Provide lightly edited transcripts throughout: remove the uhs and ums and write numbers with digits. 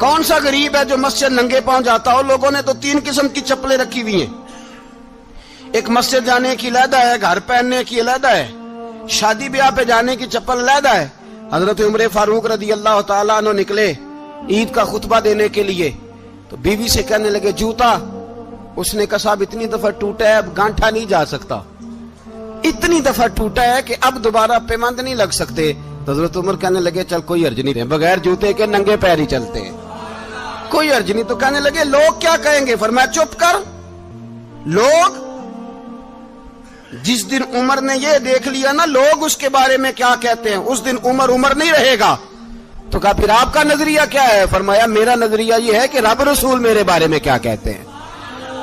کون سا غریب ہے جو مسجد ننگے پاؤں جاتا ہو؟ لوگوں نے تو 3 قسم کی چپلیں رکھی ہوئی ہیں، ایک مسجد جانے کی علیحدہ ہے، گھر پہننے کی علیحدہ ہے، شادی بیاہ پہ جانے کی چپل علیحدہ ہے۔ حضرت عمر فاروق رضی اللہ تعالیٰ عنہ نکلے عید کا خطبہ دینے کے لیے، تو بیوی سے کہنے لگے جوتا، اس نے کہا صاحب اتنی دفعہ ٹوٹا ہے اب گانٹھا نہیں جا سکتا، اتنی دفعہ ٹوٹا ہے کہ اب دوبارہ پیمند نہیں لگ سکتے۔ تو حضرت عمر کہنے لگے چل کوئی حرج نہیں، بغیر جوتے کے ننگے پیر ہی چلتے ہیں، کوئی حرج نہیں۔ تو کہنے لگے لوگ کیا کہیں گے؟ فرمایا چپ کر، لوگ جس دن عمر نے یہ دیکھ لیا نا لوگ اس کے بارے میں کیا کہتے ہیں، اس دن عمر نہیں رہے گا۔ تو کہا پھر آپ کا نظریہ کیا ہے؟ فرمایا میرا نظریہ یہ ہے کہ رب رسول میرے بارے میں کیا کہتے ہیں،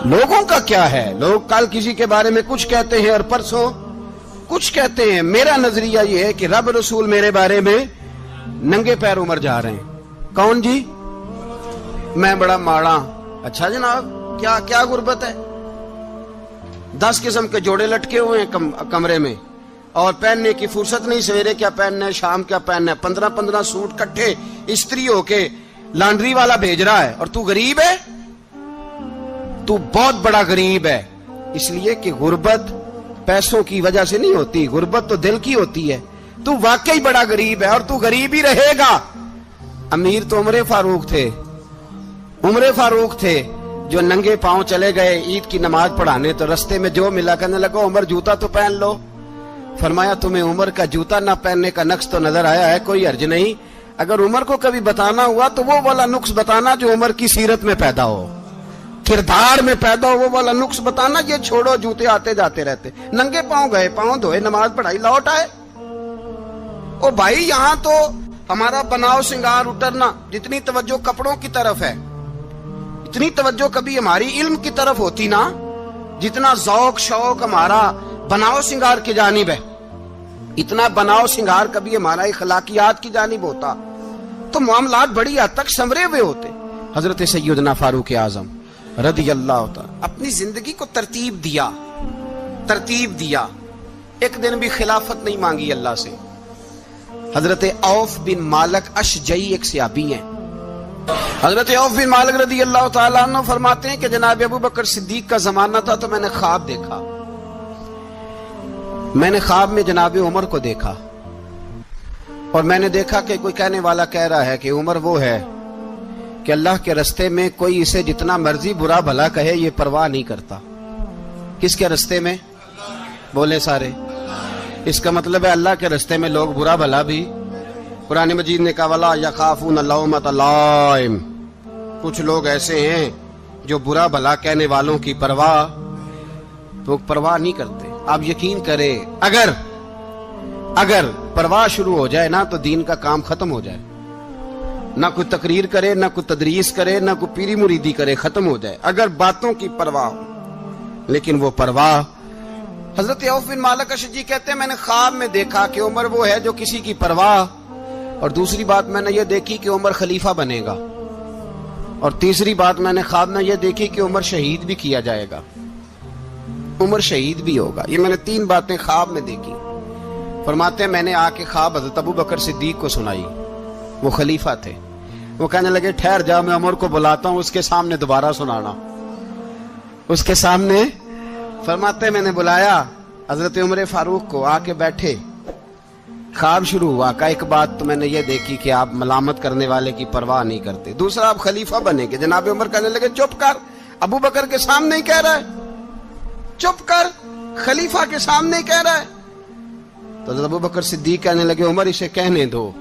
لوگوں کا کیا ہے؟ لوگ کل کسی کے بارے میں کچھ کہتے ہیں اور پرسوں کچھ کہتے ہیں، میرا نظریہ یہ ہے کہ رب رسول میرے بارے میں ننگے پیر عمر جا رہے ہیں۔ کون جی؟ میں بڑا ماڑا۔ اچھا جناب، کیا غربت ہے؟ 10 قسم کے جوڑے لٹکے ہوئے ہیں کمرے میں، اور پہننے کی فرصت نہیں، سویرے کیا پہننا ہے، شام کیا پہننا ہے، 15 سوٹ کٹھے استری ہو کے لانڈری والا بھیج رہا ہے، اور تو غریب ہے، تو بہت بڑا غریب ہے۔ اس لیے کہ غربت پیسوں کی وجہ سے نہیں ہوتی، غربت تو دل کی ہوتی ہے۔ تو واقعی بڑا غریب ہے اور تو غریب ہی رہے گا۔ امیر تو عمر فاروق تھے جو ننگے پاؤں چلے گئے عید کی نماز پڑھانے، تو رستے میں جو ملا کہنے لگا عمر جوتا تو پہن لو۔ فرمایا تمہیں عمر کا جوتا نہ پہننے کا نقص تو نظر آیا ہے، کوئی حرج نہیں، اگر عمر کو کبھی بتانا ہوا تو وہ والا نقص بتانا جو عمر کی سیرت میں پیدا ہو، کردار میں پیدا ہو، وہ والا نقص بتانا، یہ چھوڑو جوتے آتے جاتے رہتے۔ ننگے پاؤں گئے، پاؤں دھوئے، نماز پڑھائی، لوٹ آئے۔ او بھائی یہاں تو ہمارا بناؤ سنگار اترنا، جتنی توجہ کپڑوں کی طرف ہے اتنی توجہ کبھی ہماری علم کی طرف ہوتی نا، جتنا ذوق شوق ہمارا بناؤ سنگار کی جانب ہے، اتنا بناؤ سنگار کبھی ہمارا اخلاقیات کی جانب ہوتا تو معاملات بڑی حد تک سنورے ہوئے ہوتے۔ حضرت سیدنا فاروق اعظم رضی اللہ تعالی اپنی زندگی کو ترتیب دیا، ایک دن بھی خلافت نہیں مانگی اللہ سے۔ حضرت عوف بن مالک اشجعی ایک صحابی ہیں، حضرت عوف بن مالک رضی اللہ تعالیٰ عنہ فرماتے ہیں کہ جناب ابو بکر صدیق کا زمانہ تھا تو میں نے خواب دیکھا، میں نے خواب میں جناب عمر کو دیکھا، اور میں نے دیکھا کہ کوئی کہنے والا کہہ رہا ہے کہ عمر وہ ہے کہ اللہ کے رستے میں کوئی اسے جتنا مرضی برا بھلا کہے یہ پرواہ نہیں کرتا۔ کس کے رستے میں؟ بولے سارے۔ اس کا مطلب ہے اللہ کے رستے میں لوگ برا بھلا بھی، قرآن مجید نے کہا وَلَا يَخَافُونَ لَوْمَةَ لَائِمٍ، کچھ لوگ ایسے ہیں جو برا بھلا کہنے والوں کی پرواہ نہیں کرتے۔ آپ یقین کریں اگر پرواہ شروع ہو جائے نا تو دین کا کام ختم ہو جائے، نہ کوئی تقریر کرے، نہ کوئی تدریس کرے، نہ کوئی پیری مریدی کرے، ختم ہو جائے اگر باتوں کی پرواہ ہو۔ لیکن وہ پرواہ، حضرت عوف بن مالک اشجعی کہتے ہیں میں نے خواب میں دیکھا کہ عمر وہ ہے جو کسی کی پرواہ، اور دوسری بات میں نے یہ دیکھی کہ عمر خلیفہ بنے گا، اور تیسری بات میں نے خواب میں یہ دیکھی کہ عمر شہید بھی کیا جائے گا، عمر شہید بھی ہوگا۔ یہ میں نے 3 باتیں خواب میں دیکھی۔ فرماتے ہیں میں نے آ کے خواب حضرت ابو بکر صدیق کو سنائی، وہ خلیفہ تھے، وہ کہنے لگے ٹھہر جا میں عمر کو بلاتا ہوں، اس کے سامنے دوبارہ سنانا، اس کے سامنے۔ فرماتے ہیں میں نے بلایا حضرت عمر فاروق کو، آ کے بیٹھے، خواب شروع ہوا۔ کہ ایک بات تو میں نے یہ دیکھی کہ آپ ملامت کرنے والے کی پرواہ نہیں کرتے، دوسرا آپ خلیفہ بنے گے۔ جناب عمر کہنے لگے چپ کر، ابو بکر کے سامنے ہی کہہ رہا ہے، چپ کر، خلیفہ کے سامنے ہی کہہ رہا ہے۔ تو حضرت ابو بکر صدیق کہنے لگے عمر اسے کہنے دو،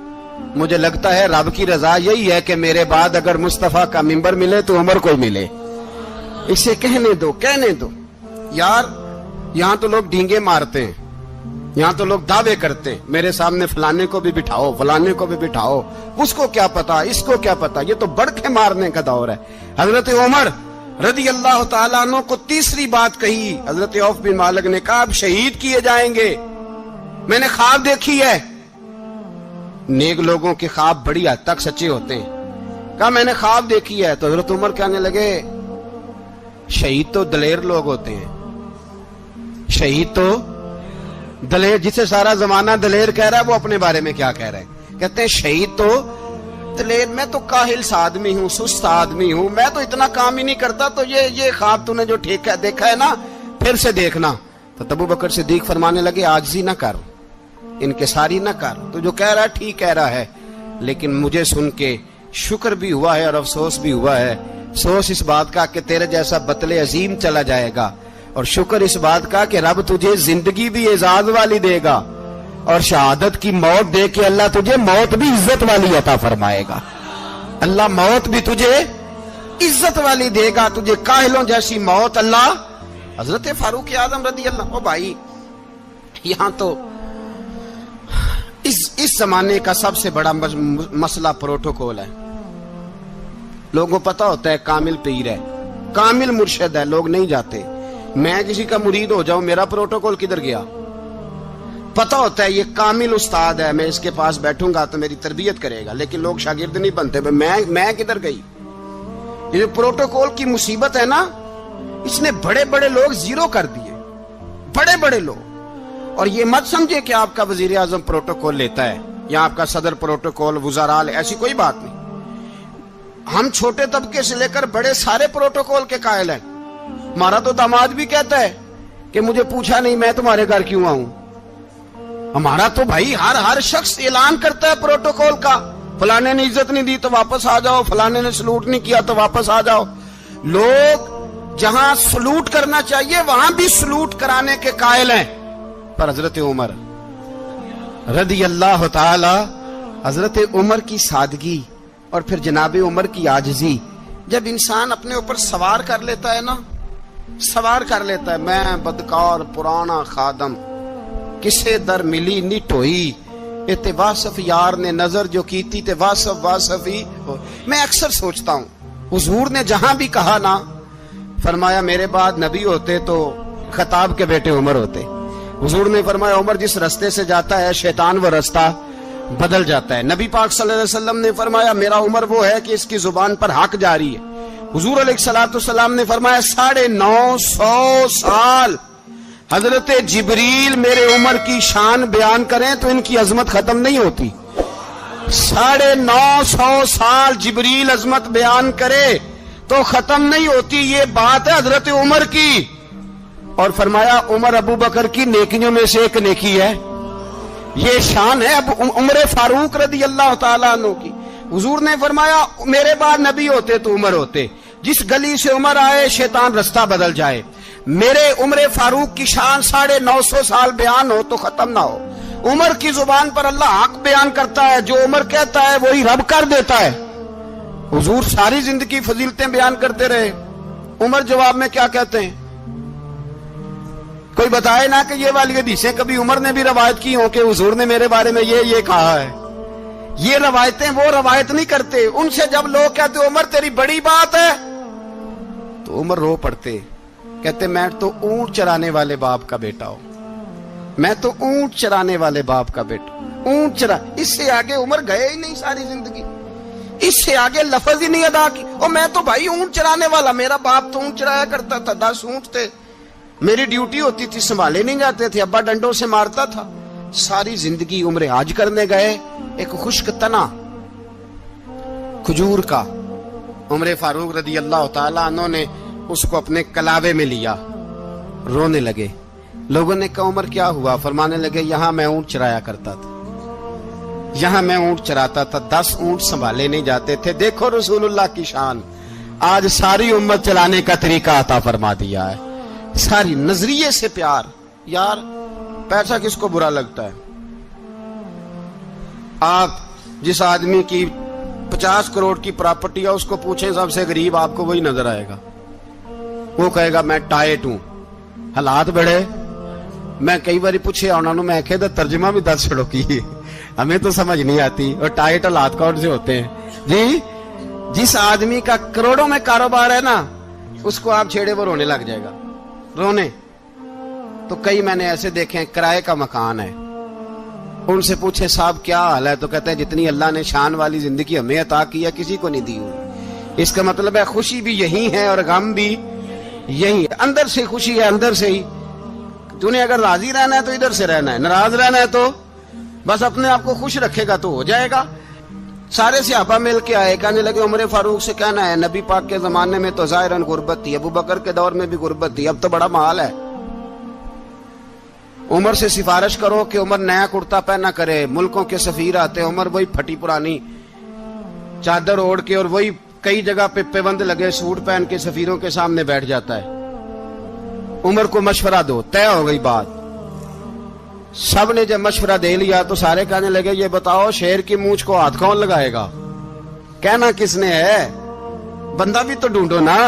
مجھے لگتا ہے رب کی رضا یہی ہے کہ میرے بعد اگر مصطفیٰ کا منبر ملے تو عمر کو ملے، اسے کہنے دو۔ یار یہاں تو لوگ ڈینگے مارتے ہیں، یہاں تو لوگ دعوے کرتے ہیں میرے سامنے فلانے کو بھی بٹھاؤ، فلانے کو بھی بٹھاؤ، اس کو کیا پتا، اس کو کیا پتا، یہ تو بڑکے مارنے کا دور ہے۔ حضرت عمر رضی اللہ تعالیٰ عنہ کو تیسری بات کہی، حضرت عوف بن مالک نے کہا اب شہید کیے جائیں گے، میں نے خواب دیکھی ہے۔ نیک لوگوں کے خواب بڑی حد تک سچے ہوتے ہیں۔ کہا میں نے خواب دیکھی ہے۔ تو حضرت عمر کہنے لگے شہید تو دلیر لوگ ہوتے ہیں، شہید تو دلیر، جسے سارا زمانہ دلیر کہہ رہا ہے وہ اپنے بارے میں کیا کہہ رہے ہیں؟ کہتے ہیں شہید تو دلیر میں تو کاہل سا آدمی ہوں، سست آدمی ہوں، میں تو اتنا کام ہی نہیں کرتا، تو یہ خواب تو نے جو دیکھا ہے نا پھر سے دیکھنا۔ تو ابو بکر صدیق فرمانے لگے عاجزی نہ کر، انکساری نہ کر، تو جو کہہ رہا ہے ٹھیک کہہ رہا ہے، لیکن مجھے سن کے شکر بھی ہوا ہے اور افسوس بھی ہوا ہے۔ افسوس اس بات کا کہ تیرے جیسا بطل عظیم چلا جائے گا، اور شکر اس بات کا کہ رب تجھے زندگی بھی اعزاز والی دے گا، اور شہادت کی موت دے کے اللہ تجھے موت بھی عزت والی عطا فرمائے گا۔ اللہ موت بھی تجھے عزت والی دے گا، تجھے کاہلوں جیسی موت اللہ۔ حضرت فاروق اعظم رضی اللہ، او بھائی یہاں تو اس زمانے کا سب سے بڑا مسئلہ پروٹوکول ہے۔ لوگوں کو پتا ہوتا ہے کامل پیر ہے، کامل مرشد ہے، لوگ نہیں جاتے۔ میں کسی کا مرید ہو جاؤں، میرا پروٹوکول کدھر گیا؟ پتا ہوتا ہے یہ کامل استاد ہے، میں اس کے پاس بیٹھوں گا تو میری تربیت کرے گا، لیکن لوگ شاگرد نہیں بنتے۔ میں کدھر گئی؟ یہ جو پروٹوکول کی مصیبت ہے نا، اس نے بڑے بڑے لوگ زیرو کر دیے، بڑے بڑے لوگ۔ اور یہ مت سمجھے کہ آپ کا وزیر اعظم پروٹوکول لیتا ہے یا آپ کا صدر پروٹوکول، وزراء، ایسی کوئی بات نہیں۔ ہم چھوٹے طبقے سے لے کر بڑے سارے پروٹوکول کے قائل ہیں۔ ہمارا تو داماد بھی کہتا ہے کہ مجھے پوچھا نہیں میں تمہارے گھر کیوں آؤں۔ ہمارا تو بھائی ہر شخص اعلان کرتا ہے پروٹوکول کا، فلانے نے عزت نہیں دی تو واپس آ جاؤ، فلانے نے سلوٹ نہیں کیا تو واپس آ جاؤ۔ لوگ جہاں سلوٹ کرنا چاہیے وہاں بھی سلوٹ کرانے کے قائل ہیں۔ پر حضرت عمر رضی اللہ تعالی، حضرت عمر کی سادگی اور پھر جناب عمر کی عاجزی، جب انسان اپنے اوپر سوار کر لیتا ہے نا، سوار کر لیتا ہے، میں بدکار پرانا خادم، کسے در ملی نٹ ہوئی، اتے واصف یار نے نظر جو کی تھی تے واصف ہی۔ میں اکثر سوچتا ہوں حضور نے جہاں بھی کہا نا، فرمایا میرے بعد نبی ہوتے تو خطاب کے بیٹے عمر ہوتے۔ حضور نے فرمایا عمر جس رستے سے جاتا ہے شیطان وہ رستہ بدل جاتا ہے۔ نبی پاک صلی اللہ علیہ وسلم نے فرمایا میرا عمر وہ ہے کہ اس کی زبان پر حق جاری ہے۔ حضور علیہ السلام نے فرمایا 950 سال حضرت جبریل میرے عمر کی شان بیان کریں تو ان کی عظمت ختم نہیں ہوتی۔ 950 سال جبریل عظمت بیان کرے تو ختم نہیں ہوتی۔ یہ بات ہے حضرت عمر کی، اور فرمایا عمر ابو بکر کی نیکیوں میں سے ایک نیکی ہے۔ یہ شان ہے اب عمر فاروق رضی اللہ تعالیٰ عنہ کی۔ حضور نے فرمایا میرے بعد نبی ہوتے تو عمر ہوتے، جس گلی سے عمر آئے شیطان رستہ بدل جائے۔ میرے عمر فاروق کی شان 950 سال بیان ہو تو ختم نہ ہو۔ عمر کی زبان پر اللہ حق بیان کرتا ہے، جو عمر کہتا ہے وہی رب کر دیتا ہے۔ حضور ساری زندگی فضیلتیں بیان کرتے رہے، عمر جواب میں کیا کہتے ہیں؟ کوئی بتائے نا کہ یہ والی حدیثیں کبھی عمر نے بھی روایت کی ہوں کہ حضور نے میرے بارے میں یہ کہا ہے۔ یہ روایتیں وہ روایت نہیں کرتے، ان سے جب لوگ کہتے عمر تیری بڑی بات ہے تو عمر رو پڑتے، کہتے میں تو اونٹ چرانے والے باپ کا بیٹا ہوں، میں تو اونٹ چرانے والے باپ کا بیٹا، اونٹ چرا۔ اس سے آگے عمر گئے ہی نہیں ساری زندگی، اس سے آگے لفظ ہی نہیں ادا کی۔ اور میں تو بھائی اونٹ چرانے والا، میرا باپ تو اونٹ چرایا کرتا تھا، 10 اونٹ تھے، میری ڈیوٹی ہوتی تھی، سنبھالے نہیں جاتے تھے، ابا ڈنڈوں سے مارتا تھا۔ ساری زندگی عمر حج کرنے گئے، ایک خشک تنا کھجور کا عمر فاروق رضی اللہ تعالیٰ عنہ نے اس کو اپنے کلاوے میں لیا، رونے لگے۔ لوگوں نے کہا عمر کیا ہوا؟ فرمانے لگے یہاں میں اونٹ چرایا کرتا تھا، یہاں میں اونٹ چراتا تھا، 10 اونٹ سنبھالے نہیں جاتے تھے۔ دیکھو رسول اللہ کی شان، آج ساری امت چلانے کا طریقہ عطا فرما دیا ہے، ساری نظریے سے پیار۔ یار پیسہ کس کو برا لگتا ہے؟ آپ جس آدمی کی 50 کروڑ کی پراپرٹی ہے اس کو پوچھیں سب سے غریب، آپ کو وہی نظر آئے گا۔ وہ کہے گا میں ٹائٹ ہوں، حالات بڑے۔ میں کئی باری پوچھے انہوں نے، میں کہتا ترجمہ بھی 10 چھڑو کی، ہمیں تو سمجھ نہیں آتی، اور ٹائٹ حالات کون سے ہوتے ہیں جی؟ جس آدمی کا کروڑوں میں کاروبار ہے نا، اس کو آپ چھیڑے وہ رونے لگ جائے گا، رونے۔ تو کئی میں نے ایسے دیکھے ہیں کرائے کا مکان ہے، ان سے پوچھے صاحب کیا حال ہے، تو کہتے ہیں جتنی اللہ نے شان والی زندگی ہمیں عطا کی ہے کسی کو نہیں دی ہوئی۔ اس کا مطلب ہے خوشی بھی یہی ہے اور غم بھی یہی ہے، اندر سے خوشی ہے، اندر سے ہی۔ تو نے اگر راضی رہنا ہے تو ادھر سے رہنا ہے، ناراض رہنا ہے تو بس اپنے آپ کو خوش رکھے گا تو ہو جائے گا۔ سارے صحابہ مل کے آئے، کہنے لگے عمر فاروق سے کہنا ہے نبی پاک کے زمانے میں تو ظاہراً غربت تھی، ابو بکر کے دور میں بھی غربت تھی، اب تو بڑا مال ہے، عمر سے سفارش کرو کہ عمر نیا کرتا پہنا کرے۔ ملکوں کے سفیر آتے، عمر وہی پھٹی پرانی چادر اوڑھ کے اور وہی کئی جگہ پہ پیوند لگے سوٹ پہن کے سفیروں کے سامنے بیٹھ جاتا ہے۔ عمر کو مشورہ دو، طے ہو گئی بات۔ سب نے جب مشورہ دے لیا تو سارے کہنے لگے یہ بتاؤ شیر کی مونچھ کو ہاتھ کون لگائے گا؟ کہنا کس نے ہے؟ بندہ بھی تو ڈھونڈو نا۔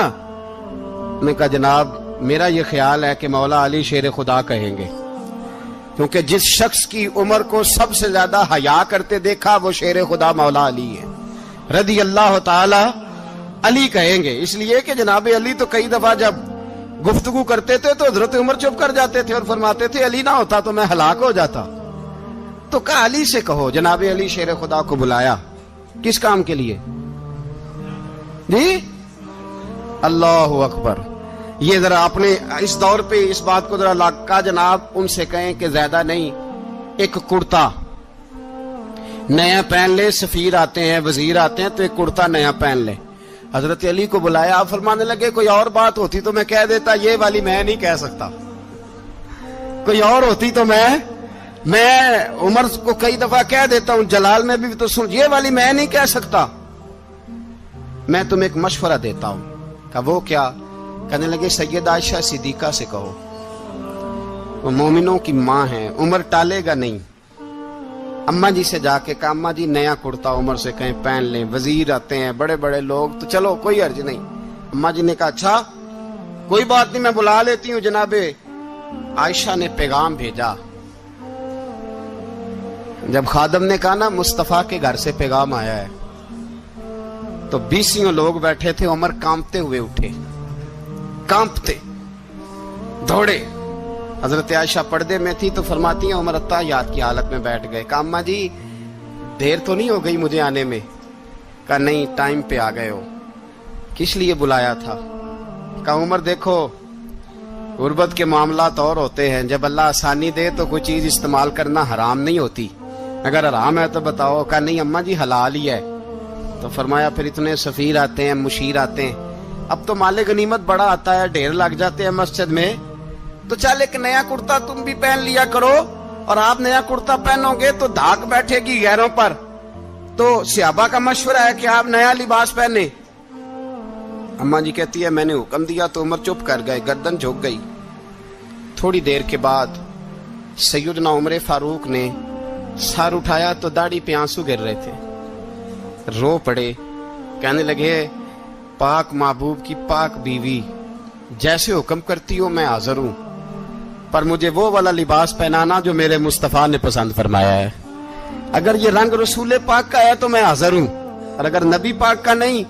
نے کہا جناب میرا یہ خیال ہے کہ مولا علی شیر خدا کہیں گے، کیونکہ جس شخص کی عمر کو سب سے زیادہ حیا کرتے دیکھا وہ شیر خدا مولا علی ہے رضی اللہ تعالی علی کہیں گے، اس لیے کہ جناب علی تو کئی دفعہ جب گفتگو کرتے تھے تو حضرت عمر چپ کر جاتے تھے اور فرماتے تھے علی نہ ہوتا تو میں ہلاک ہو جاتا۔ تو کہا علی سے کہو۔ جناب علی شیر خدا کو بلایا، کس کام کے لیے؟ جی اللہ اکبر۔ یہ ذرا اپنے اس دور پہ اس بات کو ذرا لاکا جناب ان سے کہیں کہ زیادہ نہیں، ایک کرتا نیا پہن لے، سفیر آتے ہیں وزیر آتے ہیں تو ایک کرتا نیا پہن لے۔ حضرت علی کو بلایا، آپ فرمانے لگے کوئی اور بات ہوتی تو میں کہہ دیتا، یہ والی میں نہیں کہہ سکتا، کوئی اور ہوتی تو میں عمر کو کئی دفعہ کہہ دیتا ہوں، جلال میں بھی تو سن، یہ والی میں نہیں کہہ سکتا، میں تمہیں ایک مشورہ دیتا ہوں۔ کہا وہ کیا؟ کہنے لگے سید عائشہ صدیقہ سے کہو، وہ مومنوں کی ماں ہیں، عمر ٹالے گا نہیں۔ اماں جی سے جا کے کہا اماں جی نیا کرتا عمر سے کہیں پہن لیں، وزیر آتے ہیں بڑے بڑے لوگ تو چلو کوئی حرج نہیں۔ اماں جی نے کہا اچھا کوئی بات نہیں میں بلا لیتی ہوں۔ جناب عائشہ نے پیغام بھیجا، جب خادم نے کہا نا مصطفیٰ کے گھر سے پیغام آیا ہے تو 20 لوگ بیٹھے تھے، عمر کانپتے ہوئے اٹھے، کانپتے دوڑے۔ حضرت عائشہ پردے میں تھی تو فرماتی ہیں عمر اتحیات کی حالت میں بیٹھ گئے۔ کہا اماں جی دیر تو نہیں ہو گئی مجھے آنے میں؟ کہا نہیں ٹائم پہ آ گئے ہو۔ کس لیے بلایا تھا؟ کہا عمر دیکھو غربت کے معاملات اور ہوتے ہیں، جب اللہ آسانی دے تو کوئی چیز استعمال کرنا حرام نہیں ہوتی، اگر حرام ہے تو بتاؤ۔ کہا نہیں اماں جی حلال ہی ہے۔ تو فرمایا پھر اتنے سفیر آتے ہیں مشیر آتے ہیں، اب تو مال غنیمت بڑا آتا ہے، ڈھیر لگ جاتے ہیں مسجد میں، تو چل ایک نیا کرتا تم بھی پہن لیا کرو، اور آپ نیا کرتا پہنو گے تو دھاک بیٹھے گی غیروں پر۔ تو صحابہ کا مشورہ ہے کہ آپ نیا لباس پہنے۔ اماں جی کہتی ہے میں نے حکم دیا تو عمر چپ کر گئے، گردن جھک گئی۔ تھوڑی دیر کے بعد سیدنا عمر فاروق نے سر اٹھایا تو داڑھی پہ آنسو گر رہے تھے، رو پڑے، کہنے لگے پاک محبوب کی پاک بیوی جیسے حکم کرتی ہو میں حاضر ہوں، پر مجھے وہ والا لباس پہنانا جو میرے مصطفیٰ نے پسند فرمایا ہے، اگر یہ رنگ رسول پاک کا ہے تو میں حاضر ہوں، اور اگر نبی پاک کا نہیں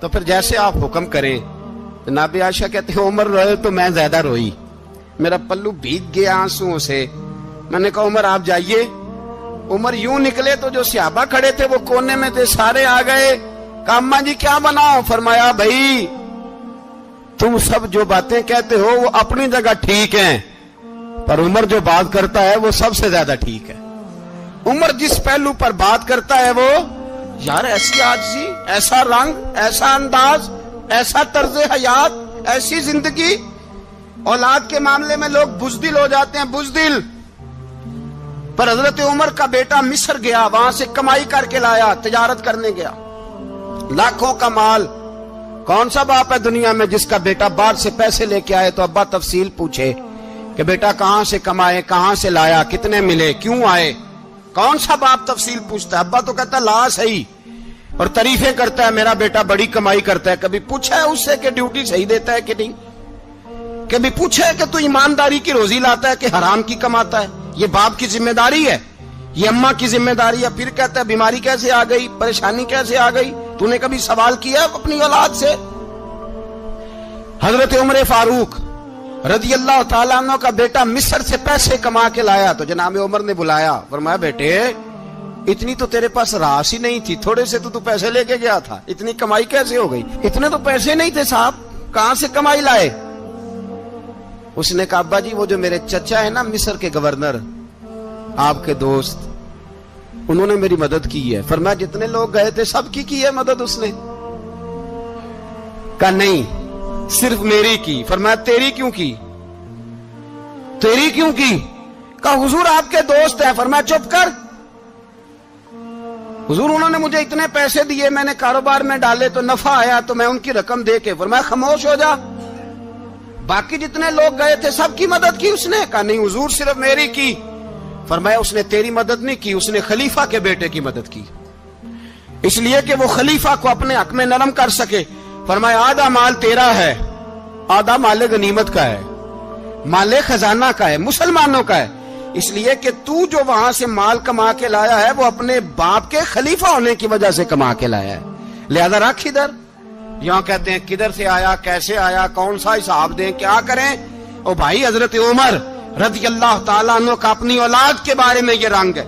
تو پھر جیسے آپ حکم کریں۔ جناب عائشہ کہتے ہیں عمر روئے تو میں زیادہ روئی، میرا پلو بھیگ گیا آنسوؤں سے۔ میں نے کہا عمر آپ جائیے۔ عمر یوں نکلے تو جو صحابہ کھڑے تھے وہ کونے میں تھے، سارے آ گئے۔ کہا اماں جی کیا بناؤ؟ فرمایا بھائی تم سب جو باتیں کہتے ہو وہ اپنی جگہ ٹھیک ہیں، پر عمر جو بات کرتا ہے وہ سب سے زیادہ ٹھیک ہے۔ عمر جس پہلو پر بات کرتا ہے وہ یار ایسی عاجزی، ایسا رنگ، ایسا انداز، ایسا طرز حیات، ایسی زندگی، اولاد کے معاملے میں لوگ بزدل ہو جاتے ہیں، بزدل۔ پر حضرت عمر کا بیٹا مصر گیا، وہاں سے کمائی کر کے لایا، تجارت کرنے گیا، لاکھوں کا مال۔ کون سا باپ ہے دنیا میں جس کا بیٹا باہر سے پیسے لے کے آئے تو ابا تفصیل پوچھے کہ بیٹا کہاں سے کمائے، کہاں سے لایا، کتنے ملے، کیوں آئے؟ کون سا باپ تفصیل پوچھتا ہے؟ ابا تو کہتا ہے لا صحیح، اور تعریفیں کرتا ہے میرا بیٹا بڑی کمائی کرتا ہے۔ کبھی پوچھا ہے اس سے کہ ڈیوٹی صحیح دیتا ہے کہ نہیں؟ کبھی پوچھا ہے کہ تو ایمانداری کی روزی لاتا ہے کہ حرام کی کماتا ہے؟ یہ باپ کی ذمہ داری ہے، یہ اماں کی ذمہ داری ہے۔ پھر کہتا ہے بیماری کیسے آ گئی، پریشانی کیسے آ گئی؟ تو نے کبھی سوال کیا اپنی اولاد سے؟ حضرت عمر فاروق رضی اللہ تعالیٰ عنہ کا بیٹا مصر سے پیسے کما کے لایا تو جناب عمر نے بلایا، فرمایا بیٹے اتنی تو تیرے پاس راس ہی نہیں تھی، تھوڑے سے تو پیسے لے کے گیا تھا، اتنی کمائی کیسے ہو گئی؟ اتنے تو پیسے نہیں تھے صاحب، کہاں سے کمائی لائے؟ اس نے کہا ابا جی وہ جو میرے چچا ہے نا مصر کے گورنر، آپ کے دوست، انہوں نے میری مدد کی ہے. فرمایا جتنے لوگ گئے تھے سب کی ہے مدد اس نے؟ کہا نہیں صرف میری کی. فرمایا تیری کیوں کی؟ تیری کیوں کی؟ کہا حضور آپ کے دوست ہیں. فرمایا چپ کر حضور انہوں نے مجھے اتنے پیسے دیے, میں نے کاروبار میں ڈالے تو نفع آیا تو میں ان کی رقم دے کے. فرمایا خاموش ہو جا, باقی جتنے لوگ گئے تھے سب کی مدد کی اس نے؟ کہا نہیں حضور صرف میری کی. فرمایا اس نے تیری مدد نہیں کی, اس نے خلیفہ کے بیٹے کی مدد کی, اس لیے کہ وہ خلیفہ کو اپنے حق میں نرم کر سکے. فرمایا آدھا مال تیرا ہے, آدھا مال غنیمت کا ہے, مال خزانہ کا ہے, مسلمانوں کا ہے, اس لیے کہ تو جو وہاں سے مال کما کے لایا ہے وہ اپنے باپ کے خلیفہ ہونے کی وجہ سے کما کے لایا ہے, لہذا رکھ ادھر. یہاں کہتے ہیں کدھر سے آیا, کیسے آیا, کون سا حساب دیں, کیا کریں؟ او بھائی حضرت عمر رضی اللہ تعالیٰ عنہ کا اپنی اولاد کے بارے میں یہ رنگ ہے.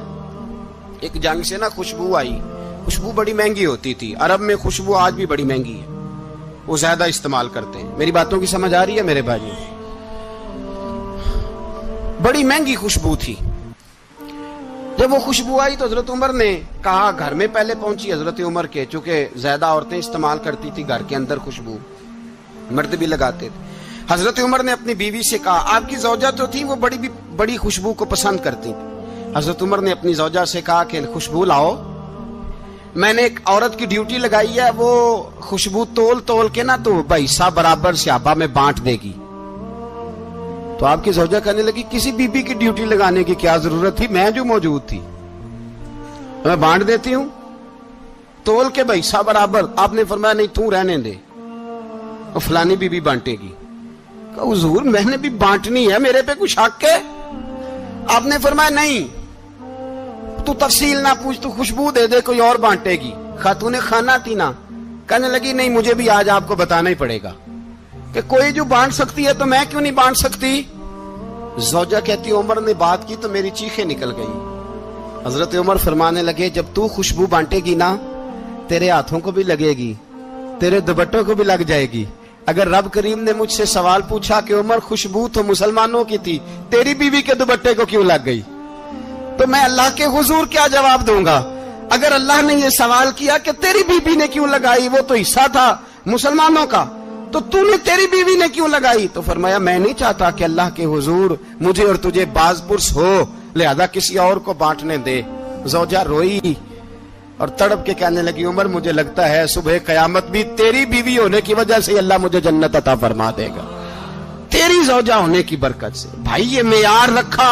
ایک جنگ سے نا خوشبو آئی, خوشبو بڑی مہنگی ہوتی تھی, عرب میں خوشبو آج بھی بڑی مہنگی ہے, وہ زیادہ استعمال کرتے ہیں. میری باتوں کی سمجھ آ رہی ہے میرے بھائی؟ بڑی مہنگی خوشبو تھی. جب وہ خوشبو آئی تو حضرت عمر نے کہا, گھر میں پہلے پہنچی حضرت عمر کے, چونکہ زیادہ عورتیں استعمال کرتی تھی گھر کے اندر خوشبو, مرد بھی لگاتے تھے. حضرت عمر نے اپنی بیوی سے کہا, آپ کی زوجہ تو تھی وہ بڑی خوشبو کو پسند کرتی تھی. حضرت عمر نے اپنی زوجہ سے کہا کہ خوشبو لاؤ, میں نے ایک عورت کی ڈیوٹی لگائی ہے, وہ خوشبو تول کے نا تو حصہ برابر صحابہ میں بانٹ دے گی. تو آپ کی زوجہ کہنے لگی کسی بی بی کی ڈیوٹی لگانے کی کیا ضرورت تھی, میں جو موجود تھی میں بانٹ دیتی ہوں تول کے حصہ برابر. آپ نے فرمایا نہیں تو رہنے دے, اور فلانی بی بی بانٹے گی. کہا حضور میں نے بھی بانٹنی ہے, میرے پہ کچھ حق ہے؟ آپ نے فرمایا نہیں تو تفصیل نہ پوچھ, تو خوشبو دے دے, کوئی اور بانٹے گی. خاتون خانہ تھی نا, کہنے لگی نہیں مجھے بھی آج آپ کو بتانا ہی پڑے گا کہ کوئی جو بانٹ سکتی ہے تو میں کیوں نہیں بانٹ سکتی. زوجہ کہتی عمر نے بات کی تو میری چیخیں نکل گئی. حضرت عمر فرمانے لگے جب تو خوشبو بانٹے گی نا تیرے ہاتھوں کو بھی لگے گی, تیرے دوپٹوں کو بھی لگ جائے گی. اگر رب کریم نے مجھ سے سوال پوچھا کہ عمر خوشبو تو مسلمانوں کی تھی, تیری بیوی کے دوپٹے کو کیوں لگ گئی, تو میں اللہ کے حضور کیا جواب دوں گا؟ اگر اللہ نے یہ سوال کیا کہ تیری بیوی نے کیوں لگائی, وہ تو حصہ تھا مسلمانوں کا, تو تو نے تیری بیوی نے کیوں لگائی؟ تو فرمایا میں نہیں چاہتا کہ اللہ کے حضور مجھے اور تجھے باز پرس ہو, لہذا کسی اور کو بانٹنے دے. زوجہ روئی اور تڑپ کے کہنے لگی عمر مجھے لگتا ہے صبح قیامت بھی تیری بیوی ہونے کی وجہ سے اللہ مجھے جنت عطا فرما دے گا, تیری زوجہ ہونے کی برکت سے. بھائی یہ معیار رکھا,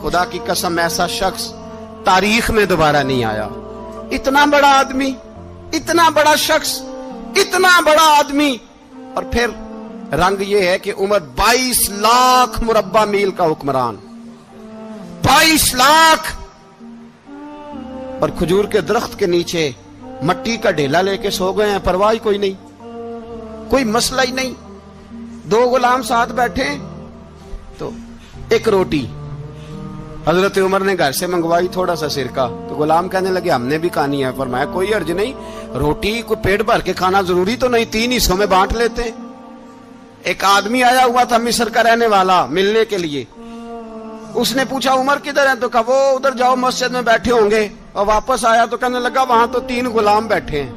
خدا کی قسم ایسا شخص تاریخ میں دوبارہ نہیں آیا. اتنا بڑا آدمی, اتنا بڑا شخص, اتنا بڑا آدمی, اور پھر رنگ یہ ہے کہ عمر 22 لاکھ مربع میل کا حکمران, 22 لاکھ, اور کھجور کے درخت کے نیچے مٹی کا ڈھیلا لے کے سو گئے ہیں, پرواہ کوئی نہیں, کوئی مسئلہ ہی نہیں. 2 غلام ساتھ بیٹھے تو ایک روٹی حضرت عمر نے گھر سے منگوائی, تھوڑا سا سرکہ, تو غلام کہنے لگے ہم نے بھی کھانی ہے. فرمایا کوئی حرج نہیں, روٹی کو پیٹ بھر کے کھانا ضروری تو نہیں, 3 حصوں میں بانٹ لیتے ہیں. ایک آدمی آیا ہوا تھا مصر کا رہنے والا ملنے کے لیے, اس نے پوچھا عمر کدھر ہیں, تو کہا وہ ادھر جاؤ مسجد میں بیٹھے ہوں گے. اور واپس آیا تو کہنے لگا وہاں تو 3 غلام بیٹھے ہیں,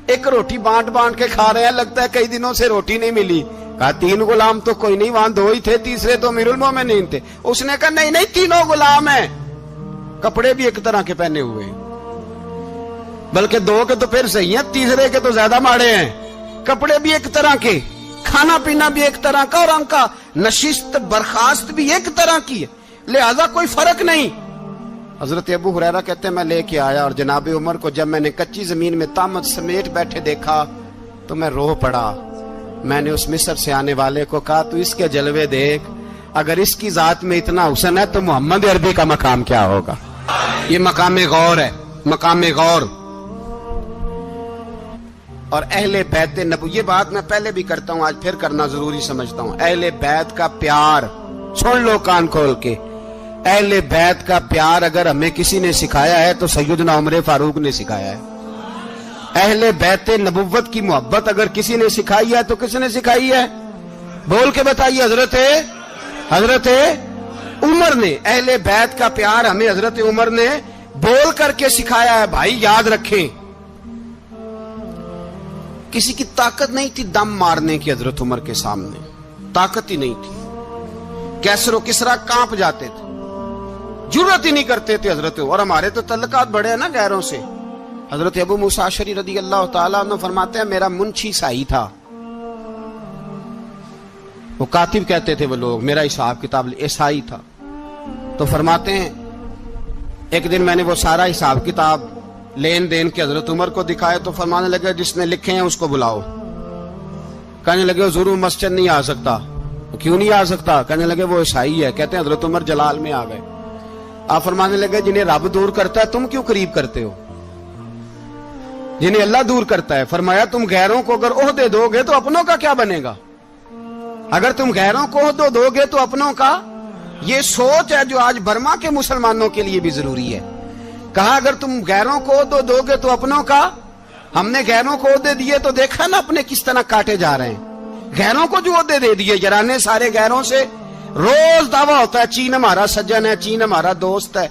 ایک روٹی بانٹ کے کھا رہے ہیں, لگتا ہے کئی دنوں سے روٹی نہیں ملی. کہا 3 غلام تو کوئی نہیں, وہاں 2 ہی تھے, تیسرے تو امیر المومنین تھے. اس نے کہا نہیں 3 غلام ہیں, کپڑے بھی ایک طرح کے پہنے ہوئے, بلکہ 2 کے تو پھر صحیح ہیں, تیسرے کے تو زیادہ ماڑے ہیں. کپڑے بھی ایک طرح کے, کھانا پینا بھی ایک طرح کا, اور ان کا نشست برخاست بھی ایک طرح کی ہے, لہذا کوئی فرق نہیں. حضرت ابو ہریرہ کہتے ہیں میں لے کے آیا, اور جناب عمر کو جب میں نے کچی زمین میں تامت سمیٹ بیٹھے دیکھا تو میں رو پڑا. میں نے اس مصر سے آنے والے کو کہا تو اس کے جلوے دیکھ, اگر اس کی ذات میں اتنا حسن ہے تو محمد عربی کا مقام کیا ہوگا. یہ مقام غور ہے, مقام غور. اور اہل بیت نبو, یہ بات میں پہلے بھی کرتا ہوں, آج پھر کرنا ضروری سمجھتا ہوں. اہل بیت کا پیار سن لو کان کھول کے, اہل بیت کا پیار اگر ہمیں کسی نے سکھایا ہے تو سیدنا عمر فاروق نے سکھایا ہے. اہل بیت نبوت کی محبت اگر کسی نے سکھائی ہے تو کس نے سکھائی ہے؟ بول کے بتائیے. حضرت عمر نے، اہل بیت کا پیار ہمیں حضرت عمر نے بول کر کے سکھایا ہے. بھائی یاد رکھیں، کسی کی طاقت نہیں تھی دم مارنے کی حضرت عمر کے سامنے، طاقت ہی نہیں تھی. کیسر و کسرا کانپ جاتے تھے، جرأت ہی نہیں کرتے تھے حضرت. اور ہمارے تو تعلقات بڑے ہیں نا غیروں سے. حضرت ابو موسیٰ اشعری رضی اللہ تعالیٰ عنہ فرماتے ہیں میرا منشی عیسائی تھا. وہ کاتب کہتے تھے وہ لوگ، میرا حساب کتاب عیسائی تھا. تو فرماتے ہیں ایک دن میں نے وہ سارا حساب کتاب لین دین کے حضرت عمر کو دکھائے تو فرمانے لگے جس نے لکھے ہیں اس کو بلاؤ. کہنے لگے ضرور مسجد نہیں آ سکتا. کیوں نہیں آ سکتا؟ کہنے لگے وہ عیسائی ہے. کہتے ہیں حضرت عمر جلال میں آ گئے. آپ فرمانے لگے جنہیں رب دور کرتا ہے تم کیوں قریب کرتے ہو؟ جنہیں اللہ دور کرتا ہے. فرمایا تم غیروں کو اگر عہدے دو گے تو اپنوں کا کیا بنے گا؟ اگر تم غیروں کو عہدے دو گے تو اپنوں کا. یہ سوچ ہے جو آج برما کے مسلمانوں کے لیے بھی ضروری ہے. کہا اگر تم غیروں کو عہدے دو گے تو اپنوں کا. ہم نے غیروں کو عہدے دیے تو دیکھا نا اپنے کس طرح کاٹے جا رہے ہیں. غیروں کو جو عہدے دے دیے یارانے سارے غیروں سے. روز دعویٰ ہوتا ہے چین ہمارا سجن ہے، چین ہمارا دوست ہے.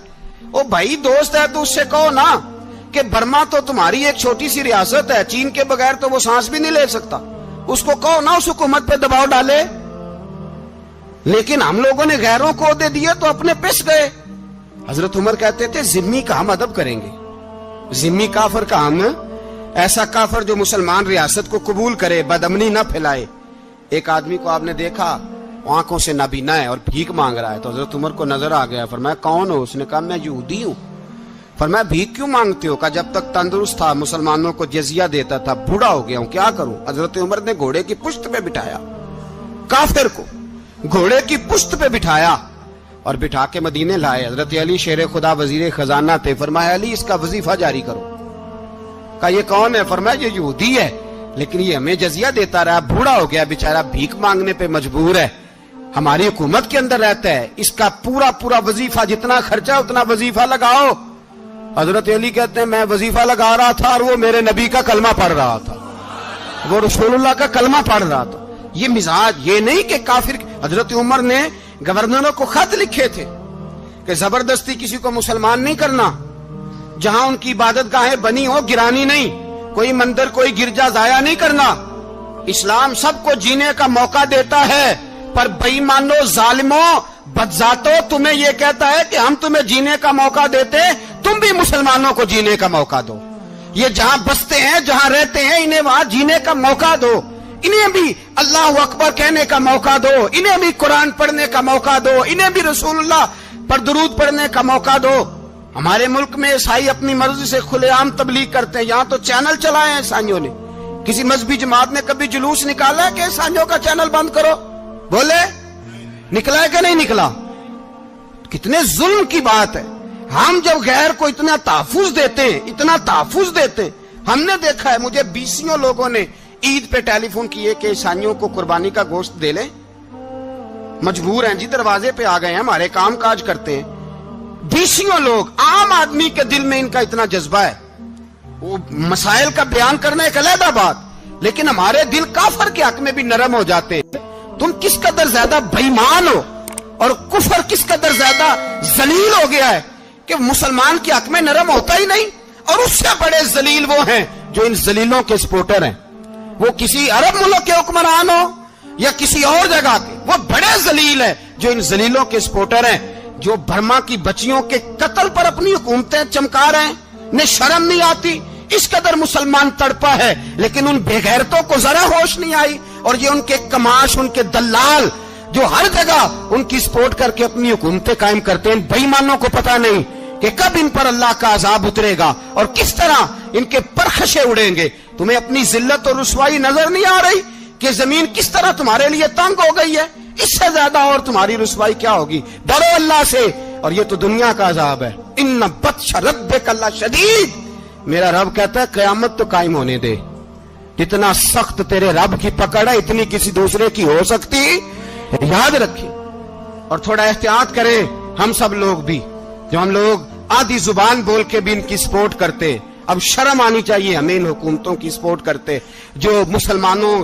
او بھائی دوست ہے تو اس سے کہو نا کہ برما تو تمہاری ایک چھوٹی سی ریاست ہے، چین کے بغیر تو وہ سانس بھی نہیں لے سکتا. اس کو کہو نا اس حکومت پہ دباؤ ڈالے. لیکن ہم لوگوں نے غیروں کو عہدے دیے تو اپنے پس گئے. حضرت عمر کہتے تھے ذمی کا ہم ادب کریں گے. ذمی کافر کا ہم، ایسا کافر جو مسلمان ریاست کو قبول کرے، بدامنی نہ پھیلائے. ایک آدمی کو آپ نے دیکھا آنکھوں سے نابینا ہے اور بھیک مانگ رہا ہے تو حضرت عمر کو نظر آ گیا. فرمایا کون ہو؟ اس نے کہا میں یہودی ہوں. فرمایا بھیک کیوں مانگتے ہو؟ کہا جب تک تندرست تھا مسلمانوں کو جزیہ دیتا تھا، بوڑھا ہو گیا ہوں کیا کروں. حضرت عمر نے گھوڑے کی پشت پہ بٹھایا، کافر کو گھوڑے کی پشت پہ بٹھایا اور بٹھا کے مدینے لائے. حضرت علی شیر خدا وزیر خزانہ تھے. فرمایا علی اس کا وظیفہ جاری کرو. کہا یہ کون ہے؟ فرمایا یہ یہودی ہے لیکن یہ ہمیں جزیہ دیتا رہا، بوڑھا ہو گیا بیچارہ، بھیک مانگنے پہ مجبور ہے، ہماری حکومت کے اندر رہتا ہے، اس کا پورا وظیفہ جتنا خرچہ اتنا وظیفہ لگاؤ. حضرت علی کہتے ہیں میں وظیفہ لگا رہا تھا اور وہ میرے نبی کا کلمہ پڑھ رہا تھا، وہ رسول اللہ کا کلمہ پڑھ رہا تھا. یہ مزاج، یہ نہیں کہ کافر. حضرت عمر نے گورنروں کو خط لکھے تھے کہ زبردستی کسی کو مسلمان نہیں کرنا، جہاں ان کی عبادت گاہیں بنی ہو گرانی نہیں، کوئی مندر کوئی گرجا ضائع نہیں کرنا. اسلام سب کو جینے کا موقع دیتا ہے پر بے ایمانو ظالموں بدذاتوں تمہیں یہ کہتا ہے کہ ہم تمہیں جینے کا موقع دیتے، تم بھی مسلمانوں کو جینے کا موقع دو. یہ جہاں بستے ہیں جہاں رہتے ہیں انہیں وہاں جینے کا موقع دو، انہیں بھی اللہ اکبر کہنے کا موقع دو، انہیں بھی قرآن پڑھنے کا موقع دو، انہیں بھی رسول اللہ پر درود پڑھنے کا موقع دو. ہمارے ملک میں عیسائی اپنی مرضی سے کھلے عام تبلیغ کرتے ہیں. یہاں تو چینل چلائے ہیں عیسائیوں نے. کسی مذہبی جماعت نے کبھی جلوس نکالا ہے کہ عیسائیوں کا چینل بند کرو؟ بولے نکلا ہے کہ نہیں نکلا؟ کتنے ظلم کی بات ہے. ہم جب غیر کو اتنا تحفظ دیتے ہیں، اتنا تحفظ دیتے ہیں. ہم نے دیکھا ہے، مجھے بیسیوں لوگوں نے عید پہ ٹیلی فون کیے کہ عیسائیوں کو قربانی کا گوشت دے لیں. مجبور ہیں جی، دروازے پہ آ گئے ہیں، ہمارے کام کاج کرتے ہیں. بیسیوں لوگ، عام آدمی کے دل میں ان کا اتنا جذبہ ہے. وہ مسائل کا بیان کرنا ایک علیحدہ بات، لیکن ہمارے دل کافر کے حق میں بھی نرم ہو جاتے ہیں. تم کس قدر زیادہ بے ایمان ہو اور کفر کس قدر زیادہ ذلیل ہو گیا ہے کہ مسلمان کے حق میں نرم ہوتا ہی نہیں. اور اس سے بڑے ذلیل وہ ہیں جو ان ذلیلوں کے سپورٹر ہیں. وہ کسی عرب ملک کے حکمران ہو یا کسی اور جگہ کے، وہ بڑے ذلیل ہیں جو ان ذلیلوں کے سپورٹر ہیں، جو برما کی بچیوں کے قتل پر اپنی حکومتیں چمکا رہے ہیں. انہیں شرم نہیں آتی. اس قدر مسلمان تڑپا ہے لیکن ان بے غیرتوں کو ذرا ہوش نہیں آئی. اور یہ ان کے کماش، ان کے دلال جو ہر جگہ ان کی سپورٹ کر کے اپنی حکومتیں قائم کرتے ہیں. بے ایمانوں کو پتہ نہیں کہ کب ان پر اللہ کا عذاب اترے گا اور کس طرح ان کے پرخشے اڑیں گے. تمہیں اپنی ذلت اور رسوائی نظر نہیں آ رہی کہ زمین کس طرح تمہارے لیے تنگ ہو گئی ہے؟ اس سے زیادہ اور تمہاری رسوائی کیا ہوگی؟ ڈرو اللہ سے. اور یہ تو دنیا کا عذاب ہے. ان بطش ربک لشدید. میرا رب کہتا ہے قیامت تو قائم ہونے دے. جتنا سخت تیرے رب کی پکڑ ہے اتنی کسی دوسرے کی ہو سکتی. یاد رکھیں اور تھوڑا احتیاط کریں. ہم سب لوگ بھی، جو ہم لوگ آدھی زبان بول کے بھی ان کی سپورٹ کرتے، اب شرم آنی چاہیے ہمیں ان حکومتوں کی سپورٹ کرتے جو مسلمانوں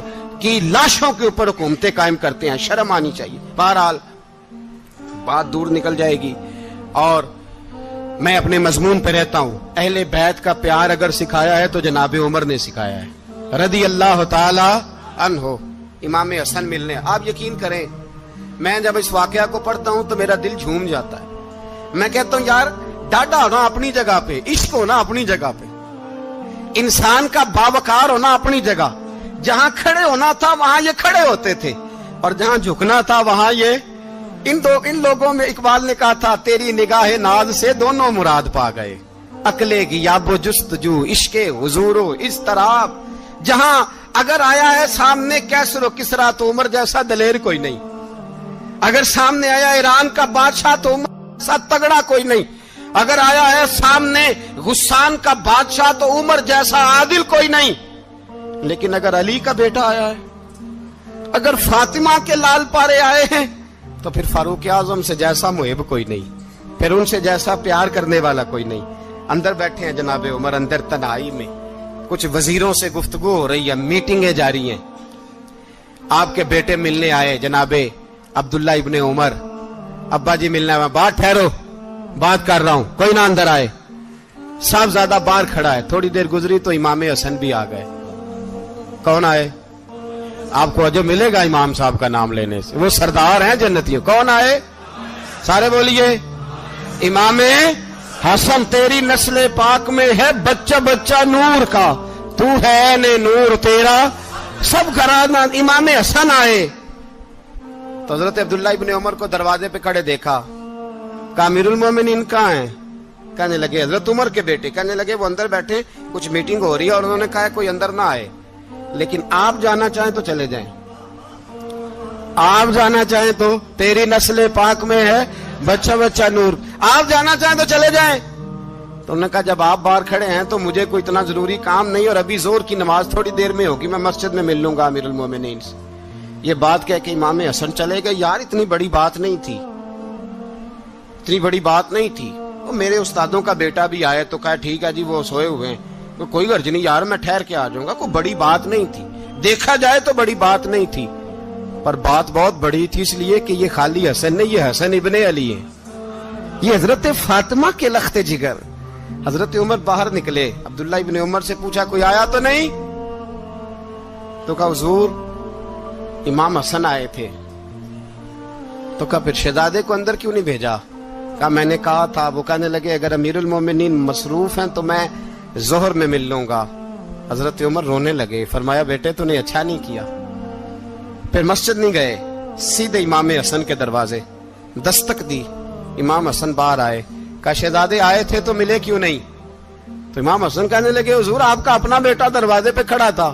کی لاشوں کے اوپر حکومتیں قائم کرتے ہیں. شرم آنی چاہیے. بہرحال بات دور نکل جائے گی. اور میں اپنے مضمون پہ رہتا ہوں. اہل بیت کا پیار اگر سکھایا ہے تو جناب عمر نے سکھایا ہے رضی اللہ تعالی عنہ. امام حسن ملنے, آپ یقین کریں میں جب اس واقعہ کو پڑھتا ہوں تو میرا دل جھوم جاتا ہے. میں کہتا ہوں یار ڈاڈا ہونا اپنی جگہ پہ, عشق ہونا اپنی جگہ پہ, انسان کا باوقار ہونا اپنی جگہ. جہاں کھڑے ہونا تھا وہاں یہ کھڑے ہوتے تھے, اور جہاں جھکنا تھا وہاں یہ. ان لوگوں میں اقبال نے کہا تھا تیری نگاہ ناز سے دونوں مراد پا گئے. عقلے کی یاب و جستجو, عشق حضور و اضطراب. جہاں اگر آیا ہے سامنے کیسر و کسرا تو عمر جیسا دلیر کوئی نہیں. اگر سامنے آیا ایران کا بادشاہ تو عمر جیسا تگڑا کوئی نہیں. اگر آیا ہے سامنے غسان کا بادشاہ تو عمر جیسا عادل کوئی نہیں. لیکن اگر علی کا بیٹا آیا ہے, اگر فاطمہ کے لال پارے آئے ہیں, تو پھر فاروق اعظم سے جیسا محب کوئی نہیں, پھر ان سے جیسا پیار کرنے والا کوئی نہیں. اندر بیٹھے ہیں جناب عمر, اندر تنہائی میں کچھ وزیروں سے گفتگو ہو رہی ہے, میٹنگیں جاری ہیں. آپ کے بیٹے ملنے آئے جناب عبداللہ ابن عمر. ابا جی ملنے آئے. بات ٹھہرو, بات کر رہا ہوں, کوئی نہ اندر آئے. صاحب زیادہ باہر کھڑا ہے. تھوڑی دیر گزری تو امام حسن بھی آ گئے. کون آئے؟ آپ کو جو ملے گا امام صاحب کا نام لینے سے, وہ سردار ہیں جنتیوں. کون آئے؟ سارے بولیے. امام حسن تیری نسل پاک میں ہے بچہ بچہ نور کا, تو ہے نے نور تیرا سب گھرانہ. امام حسن آئے تو حضرت عبداللہ ابن عمر کو دروازے پہ کھڑے دیکھا. کہا امیر المومنین کہاں ہیں؟ کہنے لگے حضرت عمر کے بیٹے. کہنے لگے وہ اندر بیٹھے, کچھ میٹنگ ہو رہی ہے, اور انہوں نے کہا کوئی اندر نہ آئے, لیکن آپ جانا چاہیں تو چلے جائیں. آپ جانا چاہیں تو تیری نسل پاک میں ہے بچہ بچہ نور, آپ جانا چاہیں تو چلے جائیں. تو انہوں نے کہا جب آپ باہر کھڑے ہیں تو مجھے کوئی اتنا ضروری کام نہیں, اور ابھی زور کی نماز تھوڑی دیر میں ہوگی, میں مسجد میں مل لوں گا امیر المومنین سے. یہ بات کہہ کہ امام حسن چلے گئے. یار اتنی بڑی بات نہیں تھی, اتنی بڑی بات نہیں تھی. وہ میرے استادوں کا بیٹا بھی آئے تو کہا ٹھیک ہے جی وہ سوئے ہوئے ہیں, کوئی غرض نہیں یار, میں ٹھہر کے آ جاؤں گا. کوئی بڑی بات نہیں تھی, دیکھا جائے تو بڑی بات نہیں تھی, پر بات بہت بڑی تھی اس لیے کہ یہ خالی حسن نہیں, یہ حسن ابن علی ہے, یہ حضرت فاطمہ کے لخت جگر. حضرت عمر باہر نکلے. عبداللہ ابن عمر سے پوچھا کوئی آیا تو نہیں؟ تو کہا حضور امام حسن آئے تھے. تو کہا پھر شہزادے کو اندر کیوں نہیں بھیجا؟ کہا میں نے کہا تھا. وہ کہنے لگے اگر امیر المومنین مصروف ہیں تو میں ظہر میں مل لوں گا. حضرت عمر رونے لگے. فرمایا بیٹے تو نے اچھا نہیں کیا. پھر مسجد نہیں گئے, سیدھے امام حسن کے دروازے دستک دی. امام حسن باہر آئے. کہا شہزادے آئے تھے تو ملے کیوں نہیں؟ تو امام حسن کہنے لگے حضور آپ کا اپنا بیٹا دروازے پہ کھڑا تھا,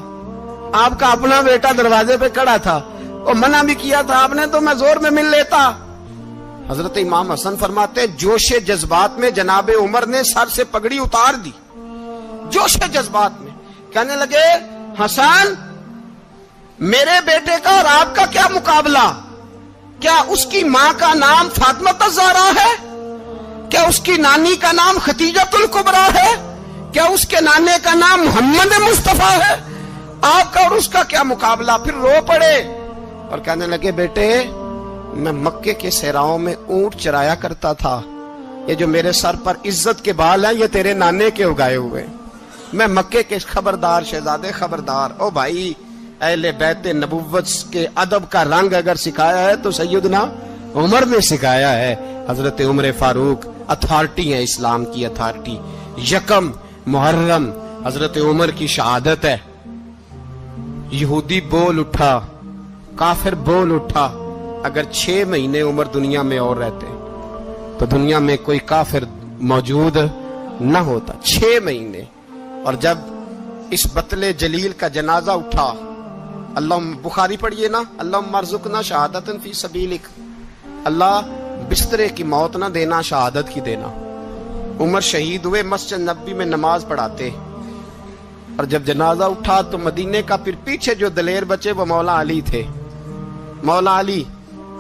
آپ کا اپنا بیٹا دروازے پہ کھڑا تھا, اور منع بھی کیا تھا آپ نے, تو میں زور میں مل لیتا. حضرت امام حسن فرماتے جوش جذبات میں جناب عمر نے سر سے پگڑی اتار دی, جوش جذبات میں. کہنے لگے حسن میرے بیٹے کا اور آپ کا کیا مقابلہ؟ کیا اس کی ماں کا نام فاطمہ الزہرا ہے؟ کیا اس کی نانی کا نام ختیجۃ الکبریٰ ہے؟ کیا اس کے نانے کا نام محمد مصطفیٰ ہے؟ آپ کا اور اس کا کیا مقابلہ؟ پھر رو پڑے اور کہنے لگے بیٹے میں مکے کے صحراؤں میں اونٹ چرایا کرتا تھا, یہ جو میرے سر پر عزت کے بال ہیں یہ تیرے نانے کے اگائے ہوئے. میں مکے کے خبردار شہزادے خبردار. او بھائی اہل بیت نبوت کے ادب کا رنگ اگر سکھایا ہے تو سیدنا عمر نے سکھایا ہے. حضرت عمر فاروق اتھارٹی ہے, اسلام کی اتھارٹی. یکم محرم حضرت عمر کی شہادت ہے. یہودی بول اٹھا, کافر بول اٹھا. اگر 6 مہینے عمر دنیا میں اور رہتے تو دنیا میں کوئی کافر موجود نہ ہوتا. 6 مہینے. اور جب اس بطل جلیل کا جنازہ اٹھا, اللہ بخاری پڑھیے نا, اللہم ارزقنا شہادت فی سبیلک, اللہ بسترے کی موت نہ دینا, شہادت کی دینا. عمر شہید ہوئے, مسجد نبوی میں نماز پڑھاتے, اور جب جنازہ اٹھا تو مدینے کا پھر پیچھے جو دلیر بچے وہ مولا علی تھے. مولا علی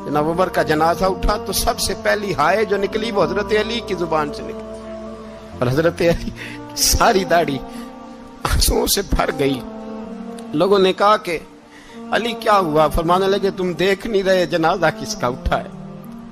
جناب عمر کا جنازہ اٹھا تو سب سے پہلی ہائے جو نکلی وہ حضرت علی کی زبان سے نکلی, اور حضرت علی ساری داڑھی آنسوؤں سے بھر گئی. لوگوں نے کہا کہ علی کیا ہوا؟ فرمانے لگے تم دیکھ نہیں رہے جنازہ کس کا اٹھا ہے؟